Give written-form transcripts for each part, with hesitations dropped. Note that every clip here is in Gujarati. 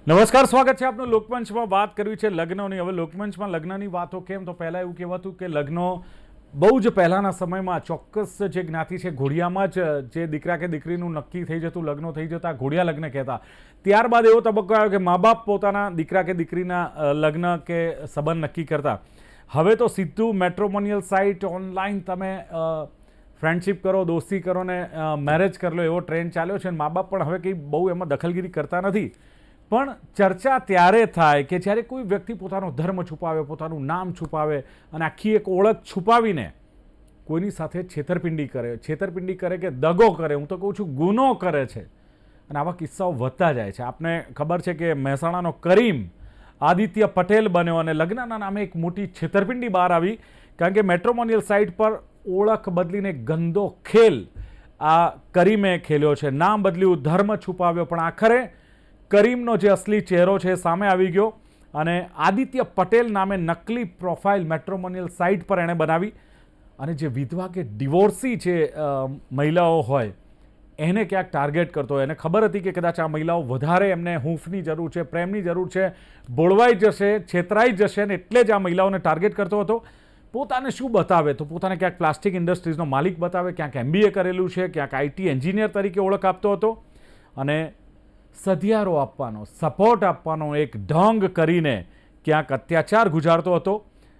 નમસ્કાર, સ્વાગત છે આપનું લોકમંચમાં. વાત કરવી છે લગ્નોની. હવે લોકમંચમાં લગ્નની વાતો કેમ, તો પહેલાં એવું કહેવાતું કે લગ્નો બહુ જ પહેલાંના સમયમાં ચોક્કસ જે જ્ઞાતિ છે ઘોડિયામાં જ જે દીકરા કે દીકરીનું નક્કી થઈ જતું, લગ્નો થઈ જતા, ઘોડિયા લગ્ન કહેતા. ત્યારબાદ એવો તબક્કો આવ્યો કે મા બાપ પોતાના દીકરા કે દીકરીના લગ્ન કે સંબંધ નક્કી કરતા. હવે તો સીધું મેટ્રોમોનિયલ સાઇટ, ઓનલાઈન તમે ફ્રેન્ડશિપ કરો, દોસ્તી કરો ને મેરેજ કરી લો, એવો ટ્રેન્ડ ચાલ્યો છે. અને મા બાપ પણ હવે કંઈ બહુ એમાં દખલગીરી કરતા નથી. પણ ચર્ચા ત્યારે થાય કે જ્યારે કોઈ વ્યક્તિ પોતાનો ધર્મ છુપાવે, પોતાનું નામ છુપાવે અને આખી એક ઓળખ છુપાવીને કોઈની સાથે છેતરપિંડી કરે કે દગો કરે, હું તો કહું છું ગુનો કરે છે. અને આવા કિસ્સાઓ વધતા જાય છે. આપને ખબર છે કે મહેસાણાનો કરીમ આદિત્ય પટેલ બન્યો અને લગ્નના નામે એક મોટી છેતરપિંડી બહાર આવી. કારણ કે મેટ્રોમોનિયલ સાઇટ પર ઓળખ બદલીને ગંદો ખેલ આ કરીમે ખેલ્યો છે. નામ બદલ્યું, ધર્મ છુપાવ્યો, પણ આખરે કરીમનો જે અસલી ચહેરો છે સામે આવી ગયો. અને આદિત્ય પટેલ નામે નકલી પ્રોફાઇલ મેટ્રોમોનિયલ સાઇટ પર એણે બનાવી. અને જે વિધવા કે ડિવોર્સી છે મહિલાઓ હોય એને ક્યાંક ટાર્ગેટ કરતો હોય. એને ખબર હતી કે કદાચ આ મહિલાઓ વધારે એમને હૂંફની જરૂર છે, પ્રેમની જરૂર છે, બોળવાઈ જશે, છેતરાઈ જશે, ને એટલે જ આ મહિલાઓને ટાર્ગેટ કરતો હતો. પોતાને શું બતાવે, તો પોતાને ક્યાંક પ્લાસ્ટિક ઇન્ડસ્ટ્રીઝનો માલિક બતાવે, ક્યાંક MBA કરેલું છે, ક્યાંક IT એન્જિનિયર તરીકે ઓળખ આપતો હતો. અને સધિયારો આપવાનો, સપોર્ટ આપવાનો એક ઢોંગ કરીને ક્યાંક અત્યાચાર ગુજારતો હતો.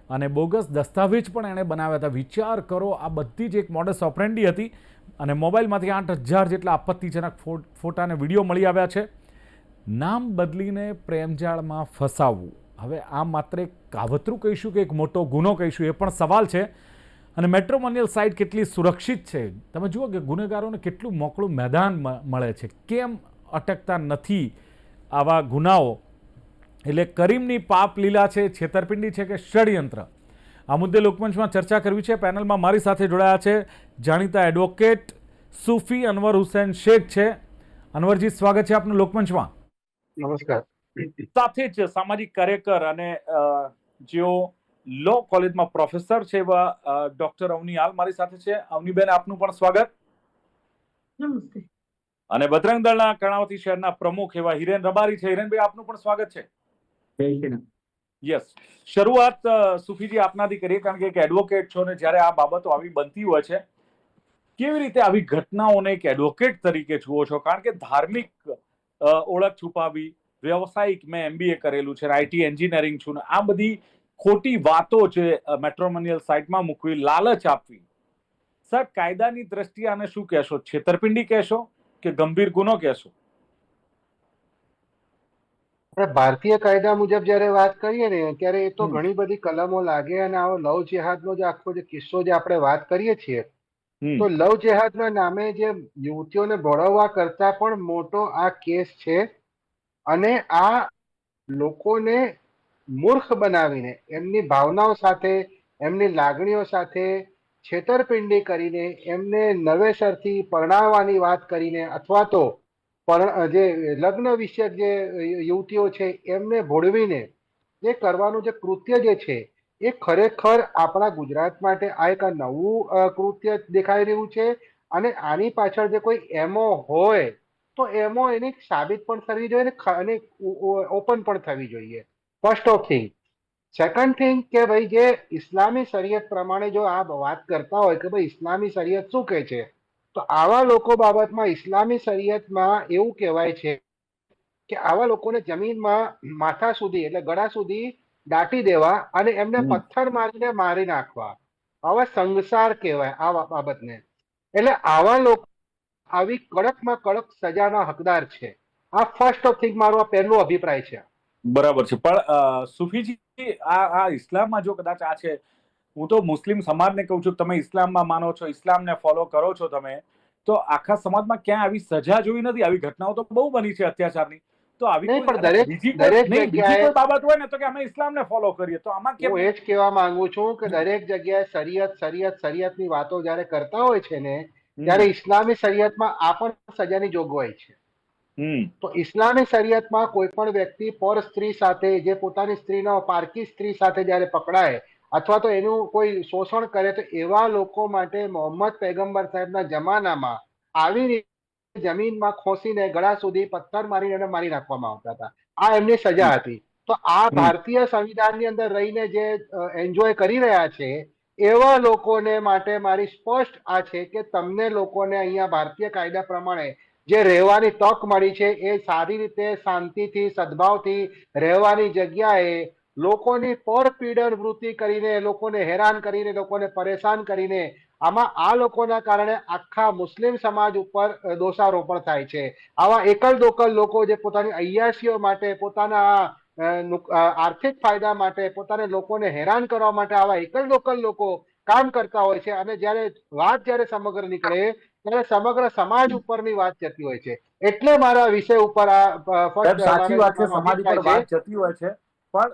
અને બોગસ દસ્તાવેજ પણ એણે બનાવ્યા હતા. વિચાર કરો, આ બધી જ એક મોડસ ઓપરેન્ડી હતી. અને મોબાઈલમાંથી 8,000 જેટલા આપત્તિજનક ફોટા અને વિડીયો મળી આવ્યા છે. નામ બદલીને પ્રેમજાળમાં ફસાવવું, હવે આ માત્ર એક કાવતરું કહીશું કે એક મોટો ગુનો કહીશું, એ પણ સવાલ છે. અને મેટ્રોમોનિયલ સાઇટ કેટલી સુરક્ષિત છે, તમે જુઓ કે ગુનેગારોને કેટલું મોકળું મેદાન મળે છે. કેમ અટકતા નથી આવા ગુનાઓ? એટલે કરીમની પાપ લીલા છે, છેતરપિંડી છે કે ષડયંત્ર? આ મુદ્દે લોકમંચમાં ચર્ચા કરવી છે. પેનલમાં મારી સાથે જોડાયા છે જાણીતા એડવોકેટ સુફી અનવર હુસૈન શેખ છે. અનવરજી, સ્વાગત છે આપનું લોકમંચમાં. નમસ્કાર. સાથે જ સામાજિક કાર્યકર અને જેઓ લો કોલેજમાં પ્રોફેસર છે એવા ડોક્ટર અવની હાલ મારી સાથે છે. અવનીબેન, આપનું પણ સ્વાગત. નમસ્તે. અને બજરંગ દળના કર્ણાવતી શહેરના પ્રમુખ એવા હિરેન રબારી છે. હિરેનભાઈ, આપનું પણ સ્વાગત છે. યસ. શરૂઆત સુફીજી આપનાથી કરીએ, કારણ કે એક એડવોકેટ છો ને જ્યારે આ બાબતો આવી બનતી હોય છે, કેવી રીતે આવી ઘટનાઓને એક એડવોકેટ તરીકે જુઓ છો? કારણ કે ધાર્મિક ઓળખ છુપાવી, વ્યવસાયિક, મેં MBA કરેલું છે, IT એન્જિનિયરિંગ છું, ને આ બધી ખોટી વાતો છે મેટ્રોમોનિયલ સાઇટમાં મૂકવી, લાલચ આપવી, સાહેબ કાયદાની દ્રષ્ટિએ આને શું કહેશો? છેતરપિંડી કહેશો કે ગંભીર ગુનો કહેશો? આપણે ભારતીય કાયદા મુજબ જયારે વાત કરીએ ને ત્યારે એ તો ઘણી બધી કલમો લાગે. અને આવો લવ જેહાદનો જે આખો જે કિસ્સો જે આપણે વાત કરીએ છીએ, તો લવ જેહાદના નામે જે યુવતીઓને ભોળવવા કરતા પણ મોટો આ કેસ છે. અને આ લોકોને મૂર્ખ બનાવીને એમની ભાવનાઓ સાથે, એમની લાગણીઓ સાથે છેતરપિંડી કરીને, એમને નવેસરથી પરણાવવાની વાત કરીને, અથવા તો જે લગ્ન વિષયક જે યુવતીઓ છે એમને ભોળવીને એ કરવાનું જે કૃત્ય જે છે એ ખરેખર આપણા ગુજરાત માટે આ એક નવું કૃત્ય દેખાઈ રહ્યું છે. અને આની પાછળ જે કોઈ એમો હોય તો એમો એની સાબિત પણ થવી જોઈએ અને ઓપન પણ થવી જોઈએ. First of thing. Second thing કે ભાઈ, જે ઇસ્લામી શરીયત પ્રમાણે જો આ વાત કરતા હોય કે ભાઈ ઇસ્લામી શરીયત શું કહે છે, તો આવા લોકો બાબતમાં ઇસ્લામી શરીયતમાં એવું કહેવાય છે કે આવા લોકોને જમીનમાં માથા સુધી એટલે ગળા સુધી દાટી દેવા અને એમને પથ્થર મારીને મારી નાખવા. આવા સંસાર કહેવાય આ બાબતને. એટલે આવા લોકો આવી કડકમાં કડક સજાના હકદાર છે. આ ફર્સ્ટ ઓફ થિંગ મારો આ પહેલો અભિપ્રાય છે. બરાબર છે. પણ સુફીજી, આ ઇસ્લામમાં જો કદાચ આ છે, હું તો મુસ્લિમ સમાજને કહું છું, તમે ઇસ્લામમાં માનો છો, ઇસ્લામને ફોલો કરો છો તમે, તો આખા સમાજમાં ક્યાં આવી સજા જોઈ નથી. આવી ઘટનાઓ તો બહુ બની છે અત્યાચારની. તો આવી નહીં, પણ બીજી જગ્યાએ કોઈ બાબત હોય ને તો કે અમે ઇસ્લામને ફોલો કરીએ, તો આમાં કેમ? હું એ જ કહેવા માંગુ છું કે દરેક જગ્યાએ શરીયતની વાતો જયારે કરતા હોય છે ને, ત્યારે ઇસ્લામી શરીયતમાં આ પણ સજાની જોગવાઈ છે. તો ઇસ્લામી શરીયતમાં કોઈ પણ વ્યક્તિ પર સ્ત્રી સાથે, જે પોતાની સ્ત્રીનો પારકી સ્ત્રી સાથે જયારે પકડાય અથવા તો એનું કોઈ શોષણ કરે, તો એવા લોકો માટે મોહમ્મદ પૈગંબર સાહેબના જમાનામાં આવી રીતે જમીનમાં ખોસીને ગળા સુધી પથ્થર મારીને મારી નાખવામાં આવતા હતા. આ એમની સજા હતી. તો આ ભારતીય સંવિધાનની અંદર રહીને જે એન્જોય કરી રહ્યા છે એવા લોકોને માટે મારી સ્પષ્ટ આ છે કે તમને લોકોને અહીંયા ભારતીય કાયદા પ્રમાણે જે રહેવાની તક મળી છે એ સારી રીતે શાંતિથી સદભાવથી રહેવાની જગ્યાએ લોકોની પરપીડન વૃત્તિ કરીને, લોકોને હેરાન કરીને, લોકોને પરેશાન કરીને, આમાં આ લોકોના કારણે આખા મુસ્લિમ સમાજ ઉપર દોષારોપણ થાય છે. આવા એકલ દોકલ લોકો જે પોતાની અય્યાશીઓ માટે, પોતાના આર્થિક ફાયદા માટે, પોતાને લોકોને હેરાન કરવા માટે આવા એકલ દોકલ લોકો કામ કરતા હોય છે અને જ્યારે સમગ્ર નીકળે ત્યારે સમગ્ર સમાજ ઉપરની વાત જતી હોય છે. એટલે મારા વિષય ઉપર સાચી વાત છે, સમાજ ઉપર વાત જતી હોય છે, પણ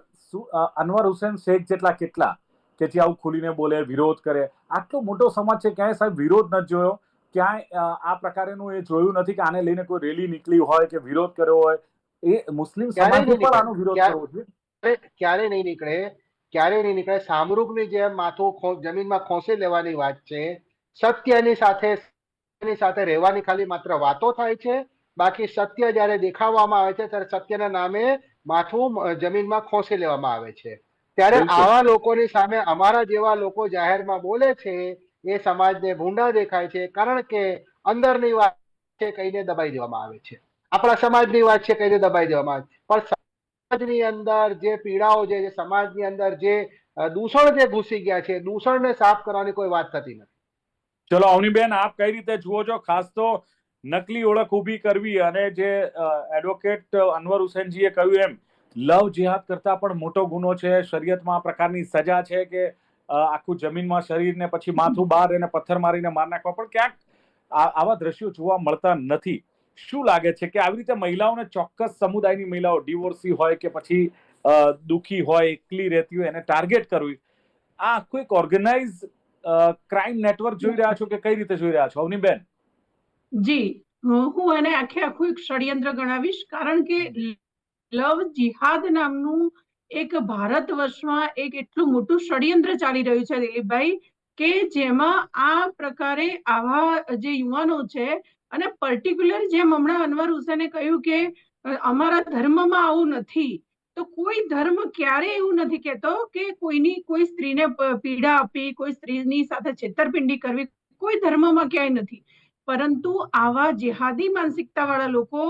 અનવર હુસેન શેખ જેટલા કેટલા કે જે આવું ખુલીને બોલે, વિરોધ કરે? આટલો મોટો સમાજ છે, ક્યાંય સાહેબ વિરોધ નથી જોયો? ક્યાંય આ પ્રકારનું એ જોયું નથી કે આને લઈને કોઈ રેલી નીકળી હોય કે વિરોધ કર્યો હોય? એ મુસ્લિમ સમાજ ઉપર આનો વિરોધ કરવો જોઈએ. ક્યારે નહીં નીકળે. સામરૂખની જેમ માથું જમીનમાં ખોસી લેવાની વાત છે. સત્યની સાથે રહેવાની ખાલી માત્ર વાતો થાય છે. બાકી સત્ય જયારે દેખાવામાં આવે છે ત્યારે સત્યના નામે માથું જમીનમાં ખોસી લેવામાં આવે છે. ત્યારે આવા લોકોની સામે અમારા જેવા લોકો જાહેરમાં બોલે છે એ સમાજને ભૂંડા દેખાય છે, કારણ કે અંદરની વાત છે કહીને દબાઈ દેવામાં આવે છે. આપણા સમાજની વાત છે કહીને દબાઈ દેવામાં આવે છે. પણ સમાજની અંદર જે પીડાઓ છે, સમાજની અંદર જે દૂષણ જે ઘૂસી ગયા છે, દૂષણને સાફ કરવાની કોઈ વાત થતી નથી. ચલો અવનીબેન, આપ કઈ રીતે જુઓ છો? ખાસ તો નકલી ઓળખ ઊભી કરવી અને જે એડવોકેટ અનવર હુસેનજીએ કહ્યું એમ લવ જિહાદ કરતા પણ મોટો ગુનો છે. શરીયતમાં આ પ્રકારની સજા છે કે આખું જમીનમાં શરીરને પછી માથું બહાર એને પથ્થર મારીને માર નાખવા. પણ ક્યાંક આવા દ્રશ્યો જોવા મળતા નથી. શું લાગે છે કે આવી રીતે મહિલાઓને, ચોક્કસ સમુદાયની મહિલાઓ, ડિવોર્સી હોય કે પછી દુખી હોય, એકલી રહેતી હોય, એને ટાર્ગેટ કરવી, આ આખું એક ઓર્ગેનાઇઝ ક્રાઇમ નેટવર્ક જોઈ રહ્યા છો કે કઈ રીતે જોઈ રહ્યા છો અવનીબેન? જી, હું એને આખું એક ષડયંત્ર ગણાવીશ, કારણ કે લવ જિહાદ નામનું એક ભારત વર્ષમાં એક એટલું મોટું ષડયંત્ર ચાલી રહ્યું છે દિલીપભાઈ, કે જેમાં આ પ્રકારે આવા જે યુવાનો છે, અને પર્ટિક્યુલર જેમ હમણાં અનવર હુસેને કહ્યું કે અમારા ધર્મમાં આવું નથી, તો કોઈ ધર્મ ક્યારે એવું નથી કહેતો કે કોઈ સ્ત્રીને પીડા આપી, કોઈ સ્ત્રીની સાથે છેતરપિંડી કરવી કોઈ ધર્મમાં ક્યાંય નથી. પરંતુ આવા જેહાદી માનસિકતા વાળા લોકો,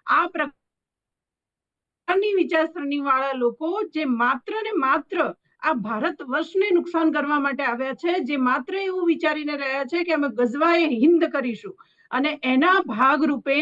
આ પ્રકારની વિચારસરણી વાળા લોકો જે માત્ર ને માત્ર આ ભારત વર્ષને નુકસાન કરવા માટે આવ્યા છે, જે માત્ર એવું વિચારીને રહ્યા છે કે અમે ગઝવાએ હિન્દ કરીશું, અને એના ભાગરૂપે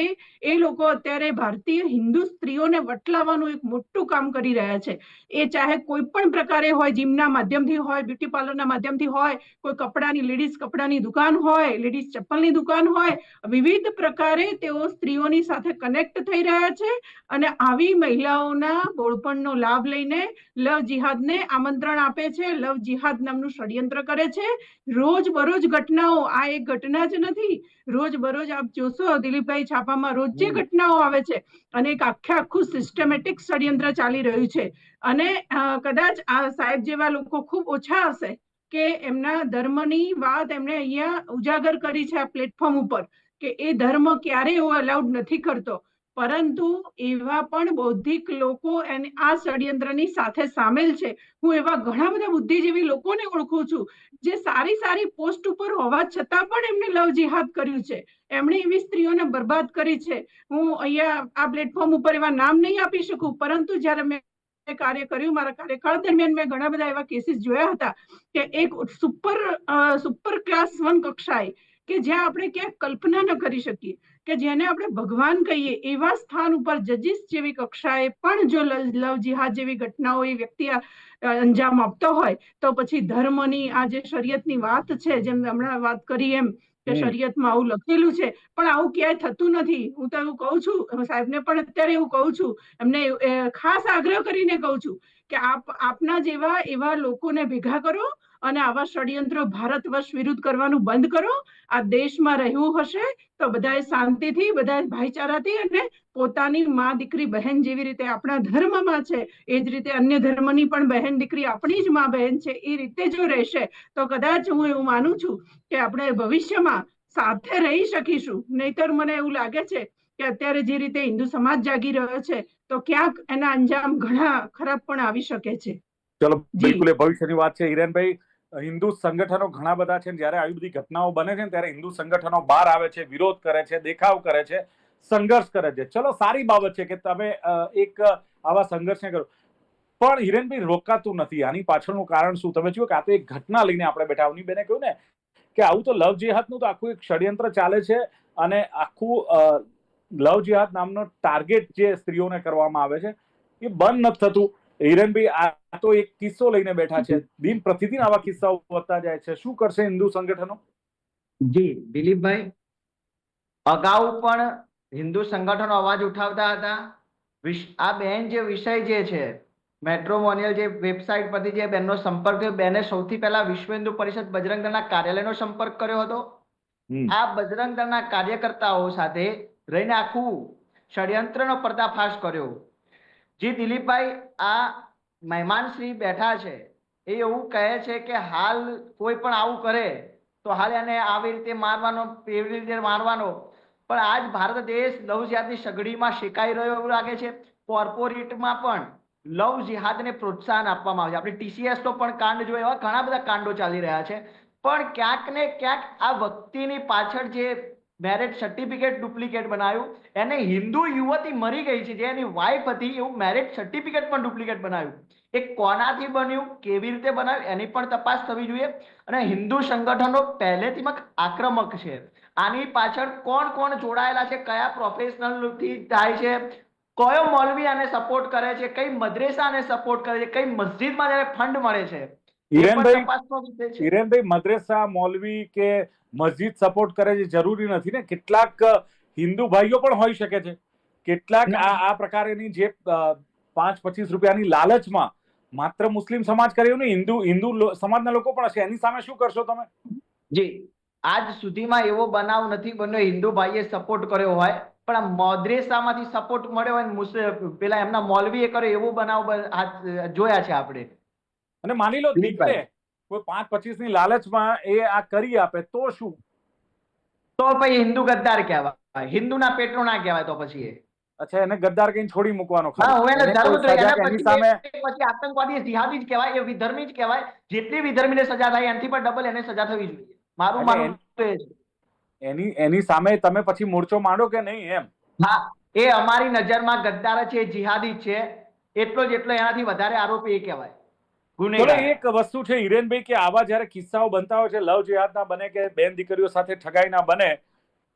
એ લોકો અત્યારે ભારતીય હિન્દુ સ્ત્રીઓને વટલાવવાનું એક મોટું કામ કરી રહ્યા છે. એ ચાહે કોઈ પણ પ્રકારે હોય, જીમના માધ્યમથી હોય, બ્યુટી પાર્લરના માધ્યમથી હોય, કોઈ કપડાની, લેડીઝ કપડાની દુકાન હોય, લેડીઝ ચપ્પલની દુકાન હોય, વિવિધ પ્રકારે તેઓ સ્ત્રીઓની સાથે કનેક્ટ થઈ રહ્યા છે અને આવી મહિલાઓના બોળપણનો લાભ લઈને લવ જિહાદને આમંત્રણ આપે છે, લવ જિહાદ નામનું ષડયંત્ર કરે છે. રોજ બરોજ ઘટનાઓ, આ એક ઘટના જ નથી, રોજ બરોજ આપ જોશો દિલીપભાઈ, છાપામાં રોજ જે ઘટનાઓ આવે છે, અને એક આખું સિસ્ટમેટિક ષડયંત્ર ચાલી રહ્યું છે. અને કદાચ આ સાહેબ જેવા લોકો ખૂબ ઓછા હશે કે એમના ધર્મની વાત એમણે અહીંયા ઉજાગર કરી છે આ પ્લેટફોર્મ ઉપર, કે એ ધર્મ ક્યારે એવો અલાઉડ નથી કરતો, પરંતુ એવા પણ બૌદ્ધિક લોકો આ ષડયંત્રની સાથે સામેલ છે. હું એવા ઘણા બધા બુદ્ધિજીવી લોકોને ઓળખું છું જે સારી પોસ્ટ ઉપર હોવા છતાં પણ એમને લવ જિહાદ કર્યું છે, એમણે એવી સ્ત્રીઓને બરબાદ કરી છે. હું અહીંયા આ પ્લેટફોર્મ ઉપર એવા નામ નહીં આપી શકું, પરંતુ જ્યારે મેં કાર્ય કર્યું, મારા કાર્યકાળ દરમિયાન મેં ઘણા બધા એવા કેસીસ જોયા હતા કે એક સુપર ક્લાસ 1 કક્ષાએ, કે જ્યાં આપણે ક્યાંક કલ્પના ન કરી શકીએ, કે જેને આપણે ભગવાન કહીએ, એવા સ્થાન ઉપર જજીસ જેવી કક્ષાએ પણ જો લવ જિહાદ જેવી ઘટનાઓ એ વ્યક્તિ અંજામ આપતો હોય, તો પછી ધર્મની આ જે શરીયતની વાત છે, જેમ હમણાં વાત કરી એમ કે શરીયતમાં આવું લખેલું છે, પણ આવું ક્યાંય થતું નથી. હું તો એવું કહું છું, સાહેબને પણ અત્યારે એવું કહું છું, એમને ખાસ આગ્રહ કરીને કહું છું કે આપના જેવા એવા લોકોને ભેગા કરો અને આવા ષડયંત્રો ભારત વર્ષ વિરુદ્ધ કરવાનું બંધ કરો. આ દેશમાં રહેવું હશે તો બધાએ શાંતિથી, બધાએ ભાઈચારાથી, અને પોતાની માં, દીકરી, બહેન જેવી રીતે આપણા ધર્મમાં છે એ જ રીતે અન્ય ધર્મની પણ બહેન દીકરી આપણી જ માં બહેન છે, એ રીતે જો રહેશે તો કદાચ હું એવું માનું છું કે આપણે ભવિષ્યમાં સાથે રહી શકીશું. નહીતર મને એવું લાગે છે કે અત્યારે જે રીતે હિન્દુ સમાજ જાગી રહ્યો છે તો ક્યાંક એના અંજામ ઘણા ખરાબ પણ આવી શકે છે. ચલો, બિલકુલ એ ભવિષ્યની વાત છે. હિરેનભાઈ, હિન્દુ સંગઠનો ઘણા બધા છે, જ્યારે આવી બધી ઘટનાઓ બને છે ત્યારે હિન્દુ સંગઠનો બહાર આવે છે, વિરોધ કરે છે, દેખાવ કરે છે, સંઘર્ષ કરે છે. ચલો, સારી બાબત છે કે તમે એક આવા સંઘર્ષને કરો, પણ હિરેનભાઈ રોકાતું નથી. આની પાછળનું કારણ શું? તમે જુઓ કે આ તો એક ઘટના લઈને આપણે બેઠા. અવની બેને કહ્યું ને કે આવું તો લવ જેહાદનું તો આખું એક ષડયંત્ર ચાલે છે, અને આખું લવ જેહાદ નામનો ટાર્ગેટ જે સ્ત્રીઓને કરવામાં આવે છે એ બંધ નથી થતું. હિરેનભાઈ, આ તો એક કિસ્સો લઈને બેઠા છે. દિન પ્રતિદિન આવા કિસ્સાઓ વધતા જાય છે. શું કરશે હિન્દુ સંગઠનો? જી દિલીપભાઈ, અગાઉ પણ હિન્દુ સંગઠનો અવાજ ઉઠાવતા હતા. આ બેન જે વિષય જે છે, મેટ્રોમોનિયલ જે વેબસાઇટ પરથી જે બેનનો સંપર્ક થયો, બેને સૌથી પહેલા વિશ્વ હિન્દુ પરિષદ બજરંગ દળના કાર્યાલયનો સંપર્ક કર્યો હતો. આ બજરંગ દળના કાર્યકર્તાઓ સાથે રહીને આખું ષડયંત્રનો પર્દાફાશ કર્યો. જી દિલીપભાઈ, આ મહેમાનશ્રી બેઠા છે એ એવું કહે છે કે હાલ કોઈ પણ આવું કરે તો હાલ એને આવી રીતે મારવાનો, એવી રીતે મારવાનો. પણ આજ ભારત દેશ લવ જેહાદની સગડીમાં શેકાઈ રહ્યો એવું લાગે છે. કોર્પોરેટમાં પણ લવ જેહાદને પ્રોત્સાહન આપવામાં આવે છે. આપણે TCS તો પણ કાંડ જોયા, એવા ઘણા બધા કાંડો ચાલી રહ્યા છે. પણ ક્યાંક ને ક્યાંક આ વ્યક્તિની પાછળ જે મેરેજ સર્ટિફિકેટ ડુપ્લિકેટ બનાવ્યું, એને હિન્દુ યુવતી મરી ગઈ છે જે એની વાઇફ હતી, એવું મેરેજ સર્ટિફિકેટ પણ ડુપ્લિકેટ બનાવ્યું. એ કોનાથી બન્યું, કેવી રીતે બનાવ્યું, એની પણ તપાસ થવી જોઈએ. અને હિન્દુ સંગઠનો પહેલેથી આક્રમક છે. આની પાછળ કોણ કોણ જોડાયેલા છે, કયા પ્રોફેશનલ થી થાય છે, કયો મૌલવી આને સપોર્ટ કરે છે, કઈ મદ્રેસા આને સપોર્ટ કરે છે, કઈ મસ્જિદમાં જ્યારે ફંડ મળે છે, હિરેનભાઈ, મદ્રેસા, મૌલવી કે મસ્જિદ સપોર્ટ કરે છે જરૂરી નથી ને. કેટલાક હિન્દુ ભાઈઓ પણ હોઈ શકે છે. કેટલાક આ પ્રકારની જે 5-25 રૂપિયાની લાલચમાં માત્ર મુસ્લિમ સમાજ કરે એવું નહીં, હિન્દુ સમાજના લોકો પણ હશે. એની સામે શું કરશો તમે? જી, આજ સુધીમાં એવો બનાવ નથી બન્યો હિન્દુ ભાઈએ સપોર્ટ કર્યો હોય, પણ આ મદ્રેસામાંથી સપોર્ટ મળ્યો હોય, પેલા એમના મૌલવીએ કર્યો એવો બનાવ જોયા છે આપણે. અને માની લો દીકરે કોઈ 5-25 ની લાલચમાં એ આ કરી આપે તો શું? તો પછી હિન્દુ ગદ્દાર કહેવાય, હિન્દુના પેટ્રો ના કહેવાય. તો પછી અચ્છા, એને ગદ્દાર કઈ છોડી મૂકવાનો પછી આતંકવાદી જિહાદી જ કહેવાય, એ વિધર્મી જ કહેવાય. જેટલી વિધર્મીને સજા થાય એનાથી પણ ડબલ એને સજા થવી જોઈએ. મારું માનવું છે એની સામે તમે પછી મોરચો માંડો કે નહીં એમ? હા, એ અમારી નજરમાં ગદ્દાર છે, જિહાદી છે, એટલો એનાથી વધારે આરોપી એ કહેવાય. એક વસ્તુ છે હિરેનભાઈ કે આવા જયારે કિસ્સાઓ બનતા હોય છે, લવ જેહાદ ના બને કે બેન દીકરીઓ સાથે ઠગાઈ ના બને,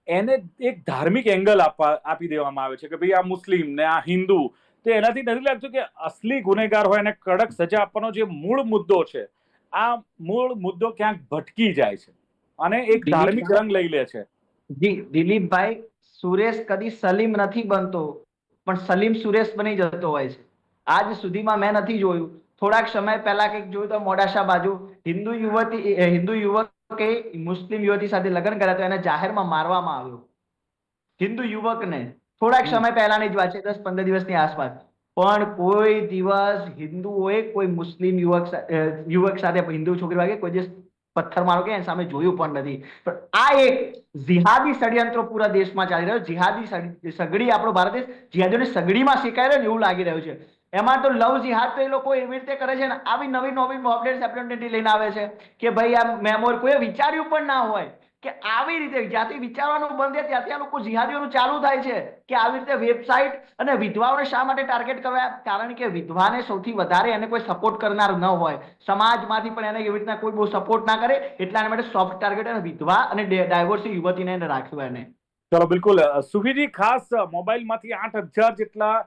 એને એક ધાર્મિક એંગલ આપી દેવામાં આવે છે કે ભાઈ આ મુસ્લિમ ને આ હિન્દુ. તો એનાથી નથી લાગતું કે અસલી ગુનેગાર હોય એને કડક સજા આપવાનો જે મૂળ મુદ્દો છે, આ મૂળ મુદ્દો ક્યાંક ભટકી જાય છે અને એક ધાર્મિક રંગ લઈ લે છે? જી દિલીપભાઈ, સુરેશ કદી સલીમ નથી બનતો, પણ સલીમ સુરેશ બની જતો હોય છે. આજ સુધીમાં મેં નથી જોયું. થોડાક સમય પહેલા કંઈક જોયું તો મોડાસા બાજુ હિન્દુ યુવકે મુસ્લિમ યુવતી સાથે લગ્ન કર્યા તો એને જાહેરમાં મારવામાં આવ્યો. હિન્દુ યુવકને થોડાક સમય પહેલાની જ વાત છે, 10-15 દિવસની આસપાસ. પણ કોઈ દિવસ હિન્દુઓએ કોઈ મુસ્લિમ યુવક સાથે, હિન્દુ છોકરી વાગે કોઈ દિવસ પથ્થર મારો કે એની સામે જોયું પણ નથી. પણ આ એક જિહાદી ષડયંત્રો પૂરા દેશમાં ચાલી રહ્યો. જિહાદી સગડી, આપણો ભારત દેશ જિહાદીઓની સગડીમાં શેકાઈ રહ્યો ને એવું લાગી રહ્યું છે. એમાં તો લવ જિહાદ તો એ લોકો એવી રીતે કરે છે ને, આવી નવી ઓપોર્ચ્યુનિટી લઈને આવે છે કે ભાઈ આ મેમોરી કોઈએ વિચાર્યું પણ ના હોય કે આવી રીતે, જ્યાંથી વિચારવાનું બંધ થાય ત્યાંથી આ લોકો જિહાદીઓનું ચાલુ થાય છે કે આવી રીતે વેબસાઇટ. અને વિધવાઓને શા માટે ટાર્ગેટ કરવા? કારણ કે વિધવાને સૌથી વધારે એને કોઈ સપોર્ટ કરનાર ન હોય, સમાજમાંથી પણ એને એવી રીતના કોઈ બહુ સપોર્ટ ના કરે, એટલા માટે સોફ્ટ ટાર્ગેટ અને વિધવા અને ડાયવોર્સ યુવતીને રાખ્યું એને. ચલો, બિલકુલ. સુખીજી, ખાસ મોબાઈલમાંથી 8,000 જેટલા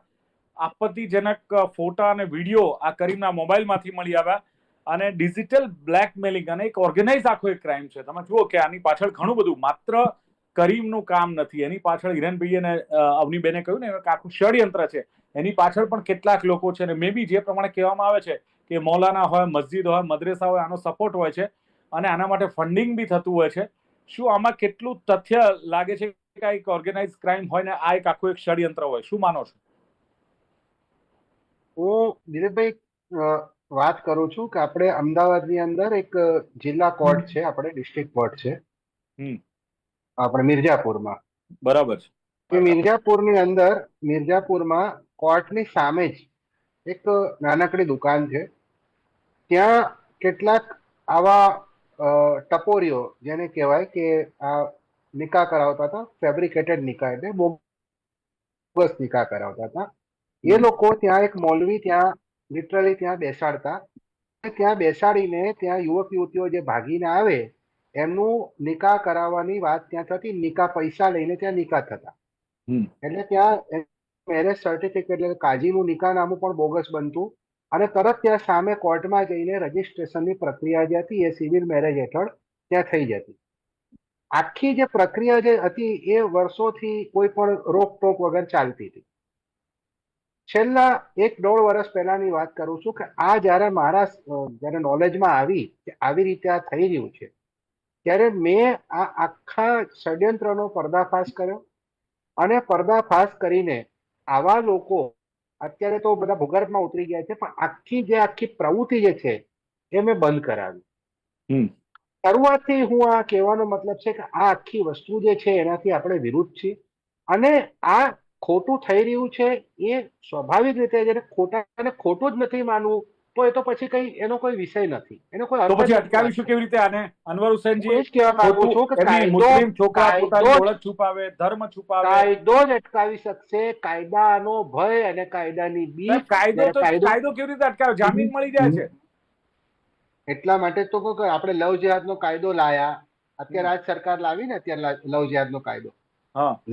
આપત્તિજનક ફોટા અને વિડીયો આ કરીમના મોબાઈલમાંથી મળી આવ્યા. અને ડિજિટલ બ્લેકમેલિંગ અને એક ઓર્ગેનાઇઝ આખો એક ક્રાઇમ છે. તમે જુઓ કે આની પાછળ ઘણું બધું, માત્ર કરીમનું કામ નથી, એની પાછળ હિરેનભાઈ અને અવનીબેને કહ્યું ને આખું ષડયંત્ર છે. એની પાછળ પણ કેટલાક લોકો છે અને મે બી જે પ્રમાણે કહેવામાં આવે છે કે મૌલાના હોય, મસ્જિદ હોય, મદ્રેસા હોય, આનો સપોર્ટ હોય છે અને આના માટે ફંડિંગ બી થતું હોય છે. શું આમાં કેટલું તથ્ય લાગે છે કે આ એક ઓર્ગેનાઇઝ ક્રાઇમ હોય ને આ એક આખું એક ષડયંત્ર હોય? શું માનો છો? હું દિલીપભાઈ વાત કરું છું કે આપણે અમદાવાદની અંદર એક જિલ્લા કોર્ટ છે, આપણે ડિસ્ટ્રિક્ટ કોર્ટ છે આપણે મિર્જાપુરમાં. બરાબર છે. કે મિર્જાપુરની અંદર, મિર્જાપુરમાં કોર્ટની સામે જ એક નાનકડી દુકાન છે. ત્યાં કેટલાક આવા ટપોરીઓ, જેને કહેવાય કે આ નિકાહ કરાવતા હતા, ફેબ્રિકેટેડ નિકાહ એટલે બોગસ નિકાહ કરાવતા હતા. એ લોકો ત્યાં એક મૌલવી ત્યાં લિટરલી ત્યાં બેસાડતા. ત્યાં બેસાડીને ત્યાં યુવક યુવતીઓ જે ભાગીને આવે એમનું નિકાહ કરાવવાની વાત ત્યાં થતી. નિકાહ પૈસા લઈને ત્યાં નિકાહ થતા. એટલે ત્યાં મેરેજ સર્ટિફિકેટ એટલે કાજીનું નિકાહનામું પણ બોગસ બનતું. અને તરત ત્યાં સામે કોર્ટમાં જઈને રજીસ્ટ્રેશનની પ્રક્રિયા જે હતી એ સિવિલ મેરેજ હેઠળ ત્યાં થઈ જતી. આખી જે પ્રક્રિયા જે હતી એ વર્ષોથી કોઈ પણ રોકટોક વગર ચાલતી હતી. છેલ્લા 1-1.5 વર્ષ પહેલાની વાત કરું છું કે આ જયારે મારા જયારે નોલેજમાં આવી કે આવી રીતે આ થઈ રહ્યું છે, ત્યારે મેં આ આખા ષડયંત્રનો પર્દાફાશ કર્યો. અને પર્દાફાશ કરીને આવા લોકો અત્યારે તો બધા ભૂગર્ભમાં ઉતરી ગયા છે, પણ આખી પ્રવૃત્તિ જે છે એ મેં બંધ કરાવી. શરૂઆતથી હું આ કહેવાનો મતલબ છે કે આ આખી વસ્તુ જે છે એનાથી આપણે વિરુદ્ધ છીએ. અને આ ખોટું થઈ રહ્યું છે એ સ્વાભાવિક રીતે જેને ખોટાને ખોટું જ નથી માનવું તો એ તો પછી કઈ એનો કોઈ વિષય નથી, એનો કોઈ તો પછી અટકાવીશું કેવી રીતે આને? અનવર હુસૈનજી, હું એ જ કહેવા માંગુ છું કે એમની મુસ્લિમ છોકરા પોતાની ઓળખ છુપાવે, ધર્મ છુપાવે, કાયદો જ અટકાવી શકશે. કાયદાનો ભય અને કાયદાની બીક. કાયદો કેવી રીતે અટકાવે? જામીન મળી જાય છે. એટલા માટે તો કહું કે આપણે લવ જેહાદનો કાયદો લાયા. અત્યારે આજ સરકાર લાવી ને, અત્યારે લવ જેહાદનો કાયદો,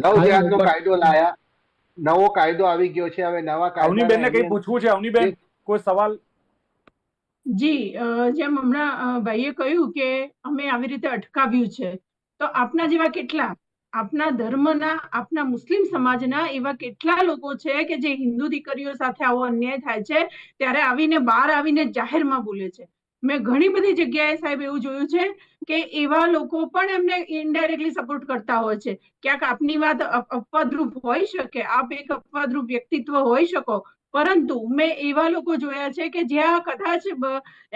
લવ જેહાદનો કાયદો લાયા. નવો કાયદો આવી ગયો છે. હવે નવા અવનીબેનને કઈ કાયદા પૂછવું છે? અવનીબેન, કોઈ સવાલ? જી, જેમ હમણાં ભાઈએ કહ્યું કે અમે આવી રીતે અટકાવ્યું છે, તો આપના જેવા કેટલા, આપના ધર્મના, આપના મુસ્લિમ સમાજના એવા કેટલા લોકો છે કે જે હિન્દુ દીકરીઓ સાથે આવો અન્યાય થાય છે ત્યારે આવીને બહાર આવીને જાહેરમાં બોલે છે. મેં ઘણી બધી જગ્યાએ સાહેબ એવું જોયું છે કે એવા લોકો પણ એમને ઇનડાયરેક્ટલી સપોર્ટ કરતા હોય છે. ક્યાંક આપની વાત અપવાદરૂપ હોઈ શકે, આપ એક અપવાદરૂપ વ્યક્તિત્વ હોઈ શકો, પરંતુ મેં એવા લોકો જોયા છે કે જ્યાં કદાચ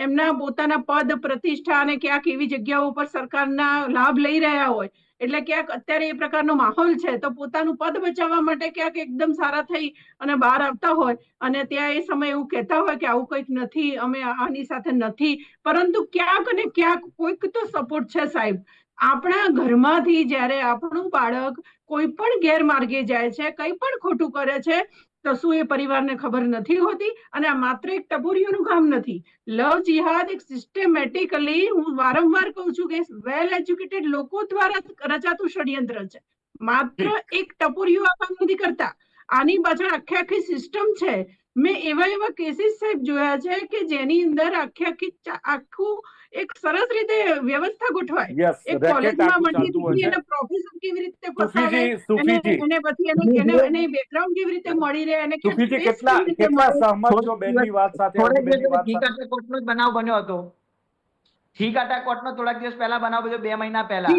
એમના પોતાના પદ પ્રતિષ્ઠા અને ક્યાંક એવી જગ્યાઓ પર સરકારના લાભ લઈ રહ્યા હોય, એટલે ક્યાંક અત્યારે એ પ્રકારનો માહોલ છે તો પોતાનું પદ બચાવવા માટે ક્યાંક એકદમ સારા થઈ અને બહાર આવતા હોય અને ત્યાં એ સમય એવું કહેતા હોય કે આવું કંઈક નથી, અમે આની સાથે નથી, પરંતુ ક્યાંક ને ક્યાંક કોઈક તો સપોર્ટ છે સાહેબ. આપણા ઘરમાંથી જ્યારે આપણું બાળક કોઈ પણ ગેરમાર્ગે જાય છે, કંઈ પણ ખોટું કરે છે, તો શું એ પરિવારને ખબર નથી હોતી? અને આ માત્ર એક ટપોરીઓનું કામ નથી. લવ જિહાદ એક સિસ્ટમેટિકલી, હું વારંવાર કહું છું કે વેલ એજ્યુકેટેડ લોકો દ્વારા રચાતું ષડયંત્ર છે. માત્ર એક ટપોરીઓ આ કામ નથી કરતા, આની પાછળ આખી સિસ્ટમ છે. મેં એવા કેસીસ સાહેબ જોયા છે કે જેની અંદર આખું એક સરસ રીતે વ્યવસ્થા ગોઠવાય. એક કોલેજમાં મળી દીકરી અને પ્રોફેસર કેવી રીતે ફસાવે, એને પછી એને બેકગ્રાઉન્ડ કેવી રીતે મળી રહે, અને સુફીજી, કેટલા સહમત છો બેનની વાત સાથે, અવનીબેનની વાત સાથે? કોર્ટનો જ બનાવ બન્યો હતો. છીકાટા કોર્ટનો થોડાક દિવસ પહેલા બનાવ બન્યો, 2 મહિના પહેલા.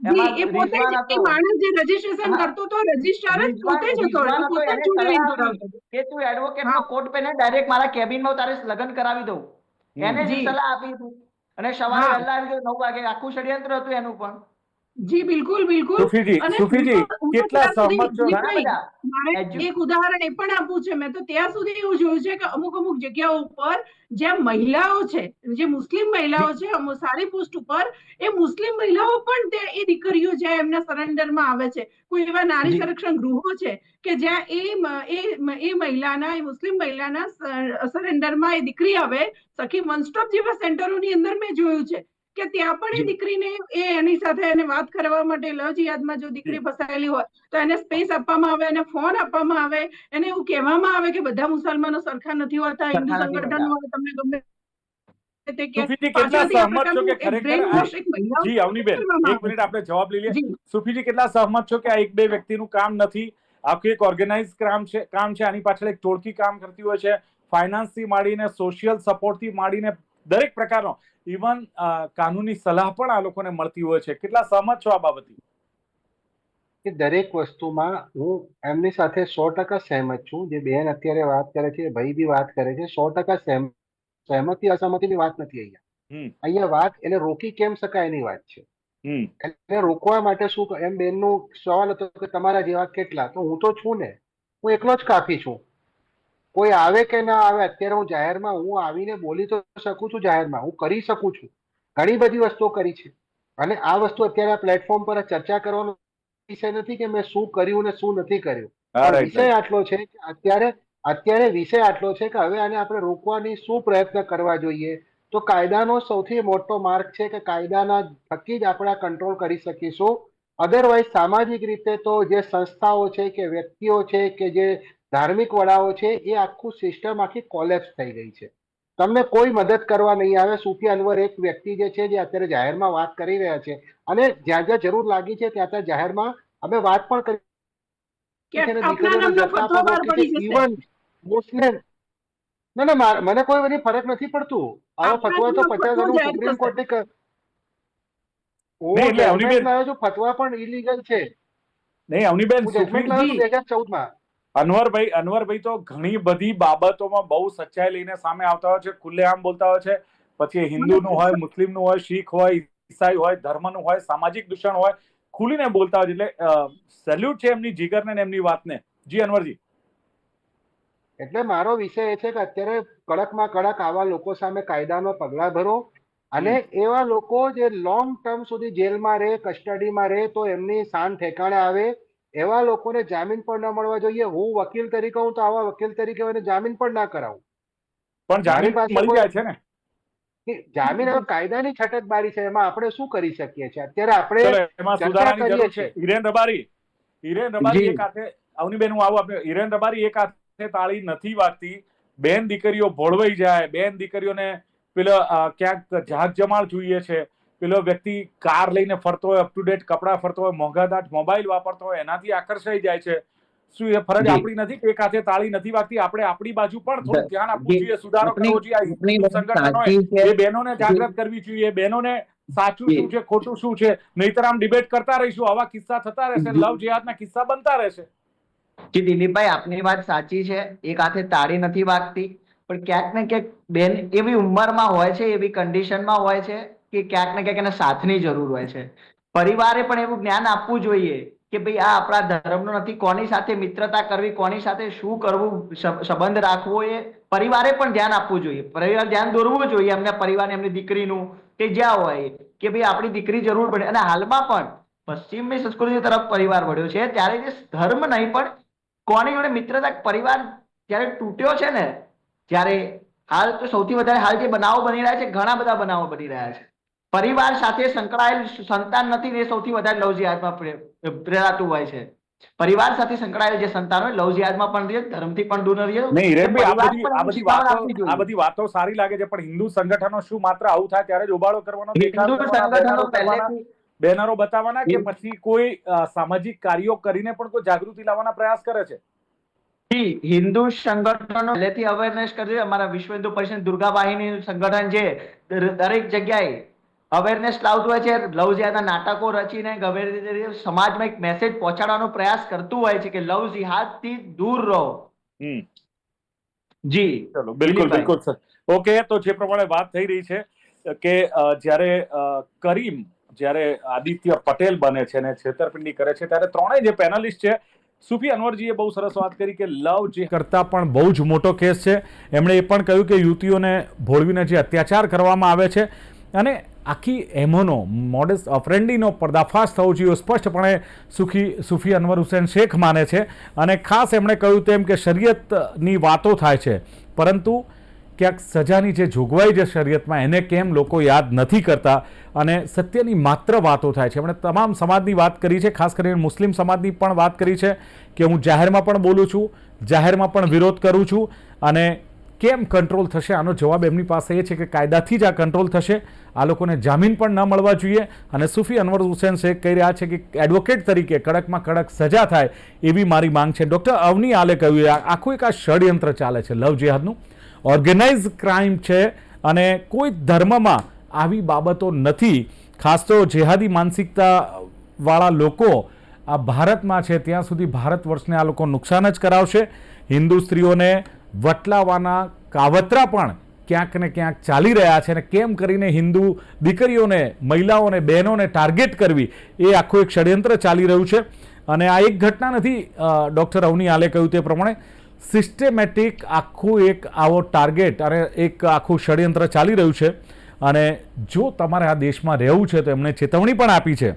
એમાં રિઝવાન હતો, માણસ જે રજીસ્ટ્રેશન કરતો હતો, રજિસ્ટ્રાર જ પોતે જ હતો, પોતે જ જોડે કરાવતો કે તું એડવોકેટનો કોટ પહેરીને ડાયરેક્ટ મારા કેબિનમાં તારે લગ્ન કરાવી દઉં, એને જ સલાહ આપી હતી. અને સવારે વહેલા આવી ગયો 9 વાગે. આખું ષડયંત્ર હતું એનું પણ. જી બિલકુલ બિલકુલ. સુફીજી, કેટલા સહમત છો? મારે એક ઉદાહરણ એ પણ આપવું છે. મેં તો ત્યાં સુધી એવું જોયું છે કે અમુક જગ્યાઓ ઉપર જ્યાં મહિલાઓ છે, જે મુસ્લિમ મહિલાઓ છે સારી પોસ્ટ ઉપર, એ મુસ્લિમ મહિલાઓ પણ એ દીકરીઓ જ્યાં એમના સરેન્ડરમાં આવે છે, કોઈ એવા નારી સંરક્ષણ ગૃહો છે કે જ્યાં એ મહિલાના, એ મુસ્લિમ મહિલાના સરેન્ડરમાં એ દીકરી આવે, સખી વન સ્ટોપ જેવા સેન્ટરોની અંદર મેં જોયું છે કે ત્યાં પણ એ દીકરીને એની સાથે એને વાત કરવા માટે, લવ જિહાદમાં જો દીકરી ફસાયેલી હોય તો એને સ્પેસ આપવામાં આવે, એને ફોન આપવામાં આવે, એને એવું કહેવામાં આવે કે બધા મુસલમાનો સરખા નથી હોતા, હિન્દુ સંગઠન વાળા તમને ગમે સુફીજી, કેટલા સહમત છો કે ખરેખર જી અવનીબેન, એક મિનિટ આપણે જવાબ લઈ લઈએ. સુફીજી, કેટલા સહમત છો કે આ એક બે વ્યક્તિનું કામ નથી, આખું એક ઓર્ગેનાઇઝ કામ છે, આની પાછળ એક ટોળકી કામ કરતી હોય છે, ફાઇનાન્સ થી માંડીને સોશિયલ સપોર્ટ થી માંડીને દરેક પ્રકારનો, ઇવન કાનૂની સલાહ પણ આ લોકોને મળતી હોય છે? કેટલા સહમત છો આ બાબતે? કે દરેક વસ્તુમાં હું એમની સાથે 100% સહેમત છું. જે બેન અત્યારે વાત કરે છે, ભાઈ બી વાત કરે છે, 100% સહેમતી અસહમતીની વાત નથી. અહીંયા વાત એને રોકી કેમ શકાય એની વાત છે. એને રોકવા માટે શું એમ બેનનો સવાલ હતો કે તમારા જેવા કેટલા, તો હું તો છું ને, હું એકલો જ કાફી છું. કોઈ આવે કે ના આવે, અત્યારે હું જાહેરમાં હું આવીને બોલી તો શકું છું, જાહેરમાં હું કરી શકું છું, ઘણી બધી વસ્તુઓ કરી છે. અને આ વસ્તુ અત્યારે આ પ્લેટફોર્મ પર ચર્ચા કરવાનો વિષય નથી કે મેં શું કર્યું ને શું નથી કર્યું. પણ વિષય આટલો છે કે અત્યારે વિષય આટલો છે કે હવે આને આપણે રોકવાની શું પ્રયત્ન કરવા જોઈએ. તો કાયદાનો સૌથી મોટો માર્ગ છે કે કાયદાના થકી જ આપણે કંટ્રોલ કરી શકીશું. અધરવાઇઝ સામાજિક રીતે તો જે સંસ્થાઓ છે કે વ્યક્તિઓ છે કે જે ધાર્મિક વડાઓ છે એ આખું સિસ્ટમ આખી કોલેપ્સ થઈ ગઈ છે. તમને કોઈ મદદ કરવા નહીં આવે. સૂફી અનવર એક વ્યક્તિ જે છે જે અત્યારે જાહેરમાં વાત કરી રહ્યા છે અને જ્યાં જ્યાં જરૂર લાગી છે ત્યાં ત્યાં જાહેરમાં અમે વાત પણ કરી ઇવન મુસ્લિમ ના મને કોઈ બધી ફરક નથી પડતું. આવો ફતવા તો 50 સુપ્રીમ કોર્ટે ફતવા પણ ઇલીગલ છે. નહીં અવનીબેન, 2014 અનવરભાઈ તો ઘણી બધી બાબતોમાં બહુ સચ્ચાઈ લઈને સામે આવતા હોય છે, ખુલ્લેઆમ બોલતા હોય છે. પછી હિન્દુનું હોય, મુસ્લિમનું હોય, શીખ હોય, ઈસાઈ હોય, ધર્મનું હોય, સામાજિક દૂષણ હોય, ખુલીને બોલતા હોય. એટલે સેલ્યુટ છે એમની જીગરને ને એમની વાતને. જી અનવરજી. એટલે મારો વિષય એ છે કે અત્યારે કડકમાં કડક આવા લોકો સામે કાયદાનો પગલા ભરો અને એવા લોકો જે લોંગ ટર્મ સુધી જેલમાં રહે, કસ્ટડીમાં રહે, તો એમની શાન ઠેકાણે આવે. એવા લોકોને જામીન પણ ન મળવા જોઈએ. હું વકીલ તરીકે હું તો આવા વકીલ તરીકે એને જામીન પણ ના કરાવું. પણ જામીન મળી જાય છે ને. જામીન હવે કાયદાની છટકબારી છે, એમાં આપણે શું કરી શકીએ છીએ? અત્યારે આપણે એમાં સુધારાની જરૂર છે. હિરેન રબારી એક હાથે, અવનીબેન હું આવું, આપણે હિરેન રબારી એક હાથે તાળી નથી વાગતી. બેન દીકરીઓ ભોળવાઈ જાય, બેન દીકરીઓને પેલો ક્યાંક જાગ જમાળ જોઈએ છે. પેલો વ્યક્તિ કાર લઈને ફરતો હોય, અપ ટુ ડેટ કપડા ફરતો હોય, મોંઘાદાટ મોબાઈલ વાપરતો હોય, એનાથી આકર્ષાઈ જાય છે. શું એ ફરજ આપણી નથી કે એક હાથે તાળી નથી વાગતી? આપણે આપણી બાજુ પણ થોડું ધ્યાન આપવું જોઈએ, સુધારો કરવો જોઈએ. હિન્દુ સંગઠન હોય એ બહેનોને જાગૃત કરવી જોઈએ, બહેનોને સાચું શું છે, ખોટું શું છે. નહીતર આમ ડિબેટ કરતા રહીશું, આવા કિસ્સા થતા રહેશે, લવ જેહાદના કિસ્સા બનતા રહેશે. જી દિલીપભાઈ, આપની વાત સાચી છે. એક હાથે તાળી નથી વાગતી, પણ ક્યાંક ને ક્યાંક બેન એવી ઉંમરમાં હોય છે, એવી કન્ડિશનમાં હોય છે કે ક્યાંક ને ક્યાંક એના સાથની જરૂર હોય છે. પરિવારે પણ એવું જ્ઞાન આપવું જોઈએ કે ભાઈ આ આપણા ધર્મનો નથી, કોની સાથે મિત્રતા કરવી, કોની સાથે શું કરવું, સંબંધ રાખવો, એ પરિવારે પણ ધ્યાન આપવું જોઈએ. પરિવાર ધ્યાન દોરવું જોઈએ એમના પરિવારને, એમની દીકરીનું કે જ્યાં હોય કે ભાઈ આપણી દીકરી જરૂર પડે. અને હાલમાં પણ પશ્ચિમની સંસ્કૃતિ તરફ પરિવાર વળ્યો છે, ત્યારે જે ધર્મ નહીં પણ કોની જોડે મિત્રતા, પરિવાર જયારે તૂટ્યો છે ને, ત્યારે હાલ તો સૌથી વધારે હાલ જે બનાવો બની રહ્યા છે, ઘણા બધા બનાવો બની રહ્યા છે. પરિવાર સાથે સંકળાયેલ સંતાન નથી ને, એ સૌથી વધારે લવ જિહાદમાં પ્રેરાતું હોય છે. પરિવાર સાથે સંકળાયેલ જે સંતાન હોય લવ જિહાદમાં પણ રહે, ધર્મથી પણ દૂર રહે. આ બધી વાતો સારી લાગે છે, પણ હિન્દુ સંગઠનો શું માત્ર આવું થાય ત્યારે જ ઉબાળો કરવાનો, બેનરો બતાવવાના, કે પછી કોઈ સામાજિક કાર્યો કરીને પણ કોઈ જાગૃતિ લાવવાના પ્રયાસ કરે છે? હિન્દુ સંગઠનો પહેલેથી અવેરનેસ કરે. અમારા વિશ્વ હિન્દુ પરિષદ દુર્ગા વાહિની સંગઠન છે, દરેક જગ્યાએ અવેરનેસ લાવતું હોય છે. લવ જિહાદના નાટકો રચીને સમાજમાં એક મેસેજ પહોંચાડવાનો પ્રયાસ કરતું હોય છે કે લવ જિહાદથી દૂર રહો. જી ચલો, બિલકુલ સર. ઓકે, તો જે પ્રમાણે વાત થઈ રહી છે કે જ્યારે આદિત્ય પટેલ બને છે ને છેતરપિંડી કરે છે, ત્યારે ત્રણેય જે પેનલિસ્ટ છે, સૂફી અનવરજીએ બહુ સરસ વાત કરી કે લવ જે કરતા પણ બહુ જ મોટો કેસ છે. એમણે એ પણ કહ્યું કે યુવતીઓને ભોળવીને જે અત્યાચાર કરવામાં આવે છે અને આખી એમોનો મોડસ ઓપરેન્ડીનો પર્દાફાશ થવો જોઈએ, સ્પષ્ટપણે સૂફી અનવર હુસૈન શેખ માને છે. અને ખાસ એમણે કહ્યું તેમ કે શરિયતની વાતો થાય છે, પરંતુ ક્યાંક સજાની જે જોગવાઈ છે શરિયતમાં, એને કેમ લોકો યાદ નથી કરતા અને સત્યની માત્ર વાતો થાય છે. એમણે તમામ સમાજની વાત કરી છે, ખાસ કરીને મુસ્લિમ સમાજની પણ વાત કરી છે કે હું જાહેરમાં પણ બોલું છું, જાહેરમાં પણ વિરોધ કરું છું, અને કેમ કંટ્રોલ થશે? આનો જવાબ એમની પાસે એ છે કે કાયદાથી જ આ કંટ્રોલ થશે. આ લોકોને જામીન પણ ન મળવા જોઈએ. અને સૂફી અનવર હુસૈન શેખ કહી રહ્યા છે કે એડવોકેટ તરીકે કડકમાં કડક સજા થાય એવી મારી માંગ છે. ડૉક્ટર અવની આલે કહ્યું આખું એક આ ષડયંત્ર ચાલે છે, લવ જિહાદનું ઓર્ગેનાઇઝ ક્રાઇમ છે અને કોઈ ધર્મમાં આવી બાબતો નથી. ખાસ તો જેહાદી માનસિકતાવાળા લોકો આ ભારતમાં છે ત્યાં સુધી ભારત વર્ષને આ લોકો નુકસાન જ કરાવશે. હિન્દુ સ્ત્રીઓને વટલાવાના કાવતરા પણ ક્યાંક ને ક્યાંક ચાલી રહ્યા છે અને કેમ કરીને હિન્દુ દીકરીઓને, મહિલાઓને, બહેનોને ટાર્ગેટ કરવી એ આખું એક ષડયંત્ર ચાલી રહ્યું છે. અને આ એક ઘટના નથી. ડૉક્ટર અવની આલે કહ્યું તે પ્રમાણે સિસ્ટેમેટિક આખું એક આવો ટાર્ગેટ અને એક આખું ષડયંત્ર ચાલી રહ્યું છે. અને જો તમારે આ દેશમાં રહેવું છે તો એમણે ચેતવણી પણ આપી છે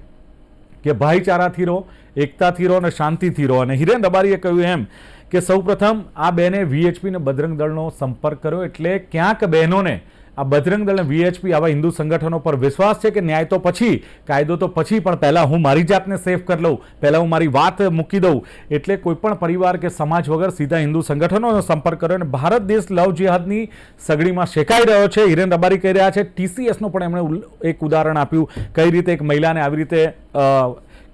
કે ભાઈચારાથી રહો, એકતાથી રહો અને શાંતિથી રહો. અને હિરેન રબારીએ કહ્યું એમ કે સૌપ્રથમ આ બેને વીએચપી ને બજરંગ દળનો સંપર્ક કર્યો, એટલે ક્યાંક બહેનોને આ બજરંગ દળ અને વીએચપી આવા હિન્દુ સંગઠનો પર વિશ્વાસ છે કે ન્યાય તો પછી, કાયદો તો પછી, પણ પહેલાં હું મારી જાતને સેફ કરી લઉં, પહેલાં હું મારી વાત મૂકી દઉં. એટલે કોઈ પણ પરિવાર કે સમાજ વગર સીધા હિન્દુ સંગઠનોનો સંપર્ક કર્યો અને ભારત દેશ લવ જિહાદની સગડીમાં શેકાઈ રહ્યો છે. હિરેન રબારી કહી રહ્યા છે. TCSનું પણ એમણે એક ઉદાહરણ આપ્યું, કઈ રીતે એક મહિલાને આવી રીતે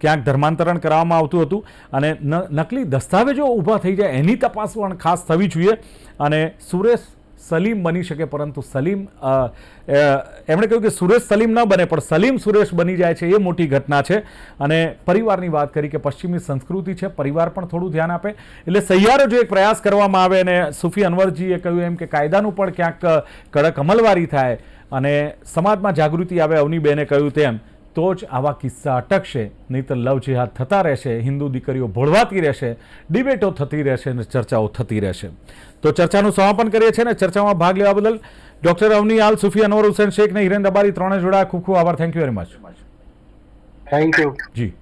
ક્યાંક ધર્માંતરણ કરવામાં આવતું હતું અને નકલી દસ્તાવેજો ઊભા થઈ જાય એની તપાસ પણ ખાસ થવી જોઈએ. અને સુરેશ સલીમ બની શકે, પરંતુ સલીમ એમણે કહ્યું કે સુરેશ સલીમ ન બને પણ સલીમ સુરેશ બની જાય છે, એ મોટી ઘટના છે. અને પરિવારની વાત કરી કે પશ્ચિમી સંસ્કૃતિ છે, પરિવાર પણ થોડું ધ્યાન આપે. એટલે સહિયારો જો એક પ્રયાસ કરવામાં આવે અને સુફી અનવરજીએ કહ્યું એમ કે કાયદાનું પણ ક્યાંક કડક અમલવારી થાય અને સમાજમાં જાગૃતિ આવે, અવનીબેને કહ્યું તેમ, તો જ આવા કિસ્સા અટકશે. નહીંતર લવ જિહાદ થતા રહેશે, હિન્દુ દીકરીઓ ભોળવાતી રહેશે, ડિબેટો થતી રહેશે અને ચર્ચાઓ થતી રહેશે. તો ચર્ચાનું સમાપન કરીએ છીએ. ને ચર્ચામાં ભાગ લેવા બદલ ડૉક્ટર અવની આલ, સુફી અનવર હુસૈન શેખ ને હિરેન રબારી ત્રણે જોડાયા. ખૂબ ખૂબ આભાર. Thank you very much. Thank you ji.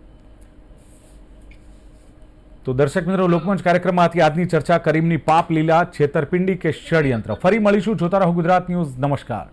તો દર્શક મિત્રો, લોકમંચ કાર્યક્રમમાં હતી આજની ચર્ચા કરીમની પાપ લીલા, છેતરપિંડી કે ષડયંત્ર. ફરી મળીશું. જોતા રહો ગુજરાત ન્યૂઝ. નમસ્કાર.